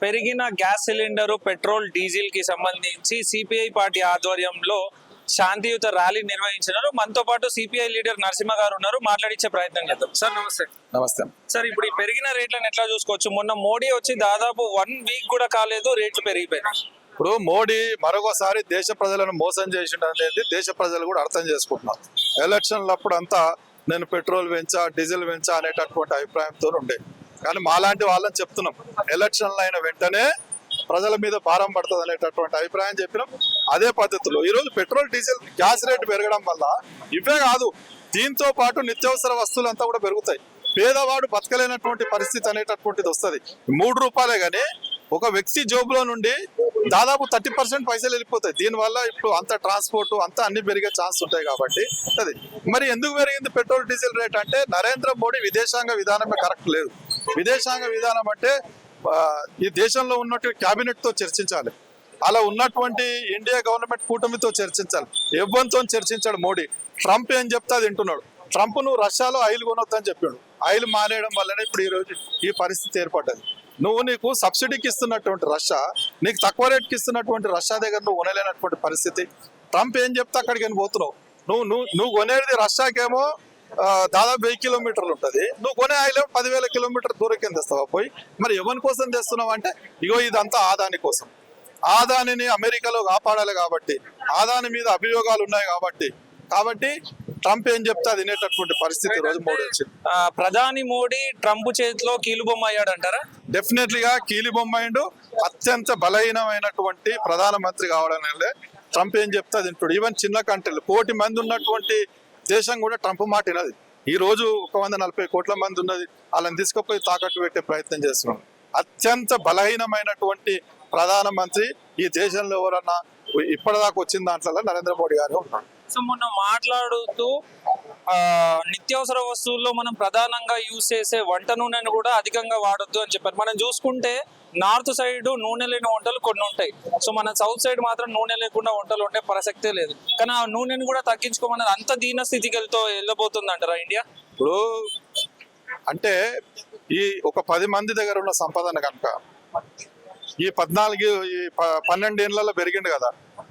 పెరిగిన gas cylinder petrol diesel కి సంబంధించి సిపిఐ పార్టీ ఆధ్వర్యంలో శాంతియుత ర్యాలీ నిర్వహించినారు. మనతో పాటు సిపిఐ లీడర్ నరసింహ గారు ఉన్నారు, మాట్లాడించే ప్రయత్నం చేద్దాం. సార్ నమస్తే. నమస్తే సార్, ఇప్పుడు ఈ పెరిగిన రేట్లను ఎట్లా చూసుకోవచ్చు? మొన్న మోడీ వచ్చి దాదాపు 1 వీక్ కూడా కాలేదు, రేట్లు పెరిగిపోయినాయి. ఇప్పుడు మోడీ మరొకసారి దేశ ప్రజలను మోసం చేసిండు అనేది దేశ ప్రజలు కూడా అర్థం చేసుకుంటున్నారు. ఎలక్షన్లప్పుడు అంతా నేను పెట్రోల్ పెంచా డీజిల్ పెంచా అనేటటువంటి అభిప్రాయంతో ఉండే, కానీ మాలాంటి వాళ్ళని చెప్తున్నాం, ఎలక్షన్లు అయిన వెంటనే ప్రజల మీద భారం పడుతుంది అనేటటువంటి అభిప్రాయం చెప్పినాం. అదే పద్ధతిలో ఈరోజు పెట్రోల్ డీజిల్ గ్యాస్ రేటు పెరగడం వల్ల ఇవే కాదు, దీంతో పాటు నిత్యావసర వస్తువులు అంతా కూడా పెరుగుతాయి. పేదవాడు బతకలేనటువంటి పరిస్థితి అనేటటువంటిది వస్తుంది. 3 రూపాయలే కానీ ఒక వ్యక్తి జోబులో నుండి దాదాపు 30% పైసలు వెళ్ళిపోతాయి. దీనివల్ల ఇప్పుడు అంత ట్రాన్స్పోర్ట్ అంతా అన్ని పెరిగే ఛాన్స్ ఉంటాయి కాబట్టి అది. మరి ఎందుకు పెరిగింది పెట్రోల్ డీజిల్ రేట్ అంటే నరేంద్ర మోడీ విదేశాంగ విధానమే కరెక్ట్ లేదు. విదేశాంగ విధానం అంటే ఈ దేశంలో ఉన్నటువంటి క్యాబినెట్ తో చర్చించాలి, అలా ఉన్నటువంటి ఇండియా గవర్నమెంట్ కూటమితో చర్చించాలి. ఎవరితో చర్చించాడు మోడీ? ట్రంప్ ఏం చెప్తే అది వింటున్నాడు. ట్రంప్ నువ్వు రష్యాలో ఆయిల్ కొనొద్దని చెప్పాడు. ఆయిల్ మానేయడం వల్లనే ఇప్పుడు ఈ రోజు ఈ పరిస్థితి ఏర్పడ్డది. నీకు సబ్సిడీకి ఇస్తున్నటువంటి రష్యా నీకు తక్కువ రేట్కి ఇస్తున్నటువంటి రష్యా దగ్గర నువ్వు కొనలేనటువంటి పరిస్థితి. ట్రంప్ ఏం చెప్తే అక్కడికి పోతున్నావు. నువ్వు కొనేది రష్యాకేమో దాదాపు 1000 కిలోమీటర్లు ఉంటుంది, నువ్వు కొనే ఆయిల్ 10,000 కిలోమీటర్ దూరం కింద తెస్తావా పోయి? మరి ఎవరి కోసం తెస్తున్నావు అంటే ఇగో ఇదంతా ఆదాని కోసం. ఆదానిని అమెరికాలో కాపాడాలి కాబట్టి, ఆదాని మీద అభియోగాలు ఉన్నాయి కాబట్టి ట్రంప్ ఏం చెప్తే అది వినేటటువంటి పరిస్థితి రోజు మోడీ వచ్చింది. ప్రధాని మోడీ ట్రంప్ చేతిలో కీలుబొమ్మ అయ్యాడు అంటారా? డెఫినెట్లీగా కీలుబొమ్మ అయిండు. అత్యంత బలహీనమైనటువంటి ప్రధానమంత్రి కావడం వల్లే ట్రంప్ ఏం చెప్తే అది వింటాడు. ఈవెన్ చిన్న కంట్రీలు 1 కోటి మంది ఉన్నటువంటి దేశం కూడా ట్రంప్ మాట వినది. ఈ రోజు 140 కోట్ల మంది ఉన్నది, వాళ్ళని తీసుకుపోయి తాకట్టు పెట్టే ప్రయత్నం చేస్తున్నాం. అత్యంత బలహీనమైనటువంటి ప్రధానమంత్రి ఈ దేశంలో ఎవరన్నా ఇప్పటిదాకా వచ్చిన దాంట్లో నరేంద్ర మోడీ గారు ఉన్నాడు. సో మొన్న మాట్లాడుతూ నిత్యావసర వస్తువుల్లో మనం ప్రధానంగా యూజ్ చేసే వంట నూనెను కూడా అధికంగా వాడొద్దు అని చెప్పారు. మనం చూసుకుంటే నార్త్ సైడ్ నూనె లేని వంటలు కొన్ని ఉంటాయి. సో మన సౌత్ సైడ్ మాత్రం నూనె లేకుండా వంటలు ఉండే ప్రసక్తే లేదు. కానీ ఆ నూనెను కూడా తగ్గించుకోమన్నది అంత దీన స్థితికి వెళ్ళబోతుంది అంటారా ఇండియా? ఇప్పుడు అంటే ఈ ఒక 10 మంది దగ్గర ఉన్న సంపదన కనుక ఈ 12 ఏళ్లలో పెరిగిండు కదా,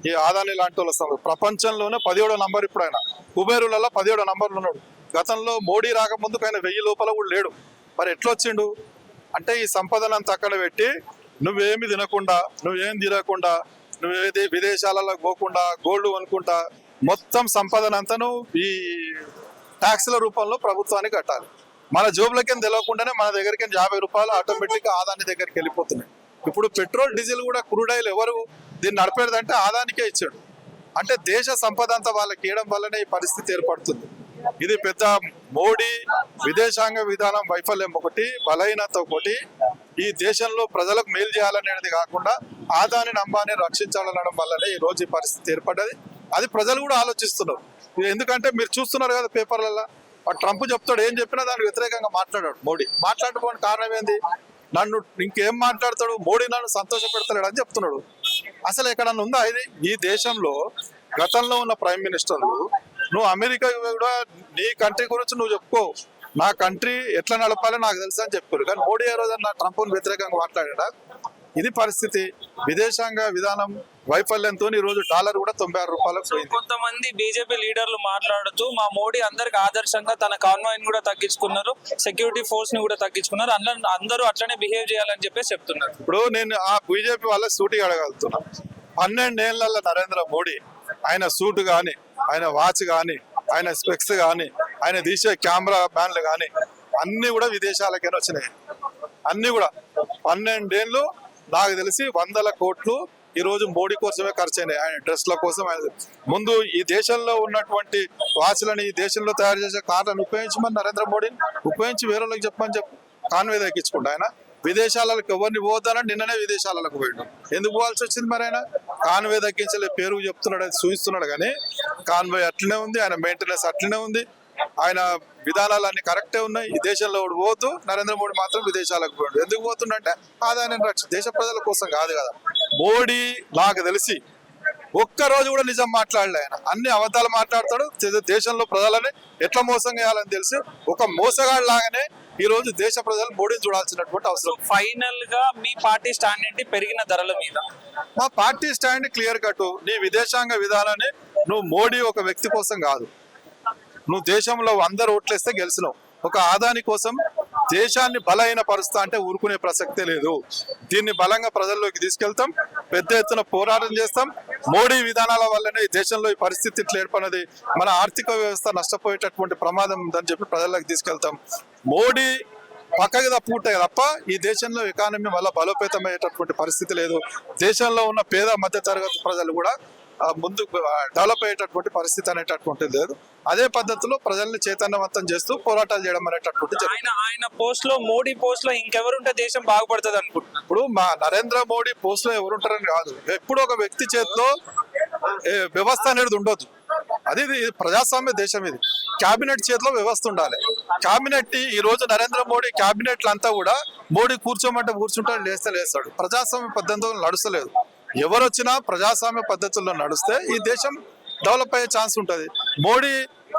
ఈ ఆదాని లాంటి వాళ్ళు వస్తారు. ప్రపంచంలోనే 17వ నంబర్ ఇప్పుడు ఆయన. కుబేరులలో 17వ నంబర్లు ఉన్నాడు. గతంలో మోడీ రాకముందుకు ఆయన 1000 లోపల కూడా లేడు. మరి ఎట్లా వచ్చిండు అంటే ఈ సంపదనంతా అక్కడ పెట్టి నువ్వేమి తినకుండా నువ్వేం తినకుండా నువ్వేది విదేశాలలో పోకుండా గోల్డ్ కొనుక్కుంటా మొత్తం సంపదనంతను ఈ ట్యాక్స్ల రూపంలో ప్రభుత్వానికి కట్టాలి. మన జోబులకేం తెలియకుండానే మన దగ్గరికి 50 రూపాయలు ఆటోమేటిక్గా ఆదాని దగ్గరికి వెళ్ళిపోతున్నాయి. ఇప్పుడు పెట్రోల్ డీజిల్ కూడా క్రూడ్ ఆయిల్ ఎవరు దీన్ని నడిపేదంటే ఆదానికే ఇచ్చాడు. అంటే దేశ సంపద అంతా వాళ్ళకి ఇవ్వడం వల్లనే ఈ పరిస్థితి ఏర్పడుతుంది. ఇది పెద్ద మోడీ విదేశాంగ విధానం వైఫల్యం ఒకటి, బలహీనత ఒకటి. ఈ దేశంలో ప్రజలకు మేలు చేయాలనేది కాకుండా ఆదాని అంబానీ రక్షించాలనడం వల్లనే ఈ రోజు ఈ పరిస్థితి ఏర్పడ్డది. అది ప్రజలు కూడా ఆలోచిస్తున్నారు. ఎందుకంటే మీరు చూస్తున్నారు కదా పేపర్లలో, ట్రంప్ చెప్తాడు, ఏం చెప్పినా దానికి వ్యతిరేకంగా మాట్లాడాడు మోడీ. మాట్లాడుకోవడానికి కారణం ఏంది? నన్ను ఇంకేం మాట్లాడతాడు, మోడీ నన్ను సంతోష పెడతాడు అని చెప్తున్నాడు. అసలు ఎక్కడన్నా ఉందా ఇది? ఈ దేశంలో గతంలో ఉన్న ప్రైమ్ మినిస్టర్లు నువ్వు అమెరికా కూడా నీ కంట్రీ గురించి నువ్వు చెప్పుకో, నా కంట్రీ ఎట్లా నడపాలో నాకు తెలుసు అని చెప్పారు. కానీ మోడీ ఏ రోజన్నా ట్రంప్ను వ్యతిరేకంగా మాట్లాడా? ఇది పరిస్థితి. విదేశాంగ విధానం వైఫల్యంతో ఈ రోజు డాలర్ కూడా 96 రూపాయలకు పోయింది. కొంతమంది బీజేపీ లీడర్లు మాట్లాడుతూ మా మోడీ అందరికి ఆదర్శంగా తన కాన్వాయ్ కూడా తగ్గించుకున్నారు, సెక్యూరిటీ ఫోర్స్ ని కూడా తగ్గించుకున్నారు, అందరూ అట్లనే బిహేవ్ చేయాలని చెప్పేసి చెప్తున్నారు. ఇప్పుడు నేను ఆ బీజేపీ వాళ్ళ సూటిగా అడగలుగుతున్నా, 12 ఏళ్లలో నరేంద్ర మోడీ ఆయన సూట్ కానీ, ఆయన వాచ్ కానీ, ఆయన స్పెక్స్ కానీ, ఆయన తీసే కెమెరా బ్యాన్లు కానీ అన్ని కూడా విదేశాలకైనా వచ్చినాయి. అన్ని కూడా 12 ఏళ్ళు నాకు తెలిసి 100 కోట్లు ఈ రోజు మోడీ కోసమే ఖర్చు అయినాయి. ఆయన డ్రెస్ల కోసం. ముందు ఈ దేశంలో ఉన్నటువంటి వాచ్లని, ఈ దేశంలో తయారు చేసే కార్లను ఉపయోగించమని నరేంద్ర మోడీని ఉపయోగించి వేరే వాళ్ళకి చెప్పమని కాన్వే దక్కించుకుంటా. ఆయన విదేశాలకు ఎవరిని పోతానని నిన్ననే విదేశాలకు పోయాడు. ఎందుకు పోవాల్సి వచ్చింది? మరి ఆయన కాన్వే దక్కించలే, పేరు చెప్తున్నాడు, అది చూపిస్తున్నాడు. కానీ కాన్వే అట్లనే ఉంది, ఆయన మెయింటెనెన్స్ అట్లనే ఉంది, ఆయన విధానాలన్నీ కరెక్టే ఉన్నాయి. ఈ దేశంలో పోతూ నరేంద్ర మోడీ మాత్రం విదేశాలకు పోయాడు. ఎందుకు పోతుండంటే ఆదాయాన్ని దేశ ప్రజల కోసం కాదు కదా. మోడీ నాకు తెలిసి ఒక్కరోజు కూడా నిజం మాట్లాడలే. ఆయన అన్ని అబద్ధాలు మాట్లాడతాడు. దేశంలో ప్రజలని ఎట్లా మోసం చేయాలని తెలిసి ఒక మోసగాడు లాగానే ఈ రోజు దేశ ప్రజలు మోడీని చూడాల్సినటువంటి సో అవసరం. ఫైనల్ గా మీ పార్టీ స్టాండ్ ఏంటి పెరిగిన ధరల మీద? మా పార్టీ స్టాండ్ క్లియర్ కట్. నీ విదేశాంగ విధానాన్ని నువ్వు మోడీ ఒక వ్యక్తి కోసం కాదు, నువ్వు దేశంలో అందరు ఓట్లేస్తే గెలిచినావు. ఒక ఆదాని కోసం దేశాన్ని బలహీన పరుస్తా అంటే ఊరుకునే ప్రసక్తే లేదు. దీన్ని బలంగా ప్రజల్లోకి తీసుకెళ్తాం, పెద్ద ఎత్తున పోరాటం చేస్తాం. మోడీ విధానాల వల్లనే ఈ దేశంలో ఈ పరిస్థితి ఇట్లా ఏర్పడినది, మన ఆర్థిక వ్యవస్థ నష్టపోయేటటువంటి ప్రమాదం ఉందని చెప్పి ప్రజల్లోకి తీసుకెళ్తాం. మోడీ పక్కకి తప్పుకుంటాయి తప్ప ఈ దేశంలో ఎకానమీ వల్ల బలోపేతమయ్యేటటువంటి పరిస్థితి లేదు. దేశంలో ఉన్న పేద మధ్య తరగతి ప్రజలు కూడా ముందుకు డెవలప్ అయ్యేటటువంటి పరిస్థితి అనేటటువంటిది లేదు. అదే పద్ధతిలో ప్రజల్ని చైతన్యవంతం చేస్తూ పోరాటాలు చేయడం అనేటటువంటి ఆయన పోస్ట్ లో, మోడీ పోస్ట్ లో ఇంకెవరుంటే దేశం బాగుపడుతుంది అనుకుంటున్నాను. ఇప్పుడు మా నరేంద్ర మోడీ పోస్ట్ లో ఎవరుంటారని కాదు, ఎప్పుడు ఒక వ్యక్తి చేతిలో వ్యవస్థ అనేది ఉండొద్దు. ఇది ప్రజాస్వామ్య దేశం. ఇది కేబినెట్ చేతిలో వ్యవస్థ ఉండాలి. కేబినెట్ ఈ రోజు నరేంద్ర మోడీ కేబినెట్లు అంతా కూడా మోడీ కూర్చోమంటే కూర్చుంటాడు, లేస్తాడు. ప్రజాస్వామ్య పద్ధతిలో నడుస్తలేదు. ఎవరు వచ్చినా ప్రజాస్వామ్య పద్ధతుల్లో నడిస్తే ఈ దేశం డెవలప్ అయ్యే ఛాన్స్ ఉంటుంది. మోడీ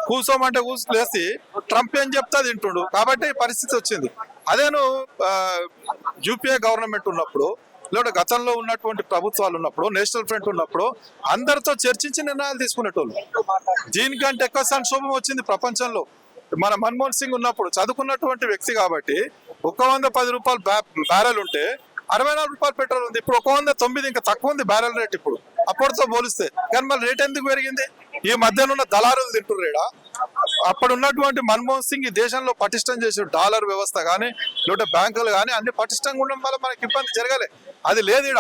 కూర్చోమంటే లేసి ట్రంప్ ఏం చెప్తా తింటుండు, కాబట్టి ఈ పరిస్థితి వచ్చింది. అదేను యూపీఏ గవర్నమెంట్ ఉన్నప్పుడు, లేదా గతంలో ఉన్నటువంటి ప్రభుత్వాలు ఉన్నప్పుడు, నేషనల్ ఫ్రంట్ ఉన్నప్పుడు అందరితో చర్చించి నిర్ణయాలు తీసుకునేటోళ్ళు. దీనికంటే ఎక్కువ సంక్షోభం వచ్చింది ప్రపంచంలో మన మన్మోహన్ సింగ్ ఉన్నప్పుడు. చదువుకున్నటువంటి వ్యక్తి కాబట్టి 110 రూపాయలు బ్యారెల్ ఉంటే 64 రూపాయలు పెట్రోల్ ఉంది. ఇప్పుడు 109, ఇంకా తక్కువ ఉంది బ్యారెల్ రేట్ ఇప్పుడు అప్పటితో పోలిస్తే. కానీ మరి రేట్ ఎందుకు పెరిగింది? ఈ మధ్యన ఉన్న దళారులు తింటుర్రేడా. అప్పుడు ఉన్నటువంటి మన్మోహన్ సింగ్ ఈ దేశంలో పటిష్టం చేసి డాలర్ వ్యవస్థ కానీ, లేదా బ్యాంకులు కానీ అన్ని పటిష్టంగా ఉండడం వల్ల మనకి ఇబ్బంది జరగాలి. అది లేదు ఈడ.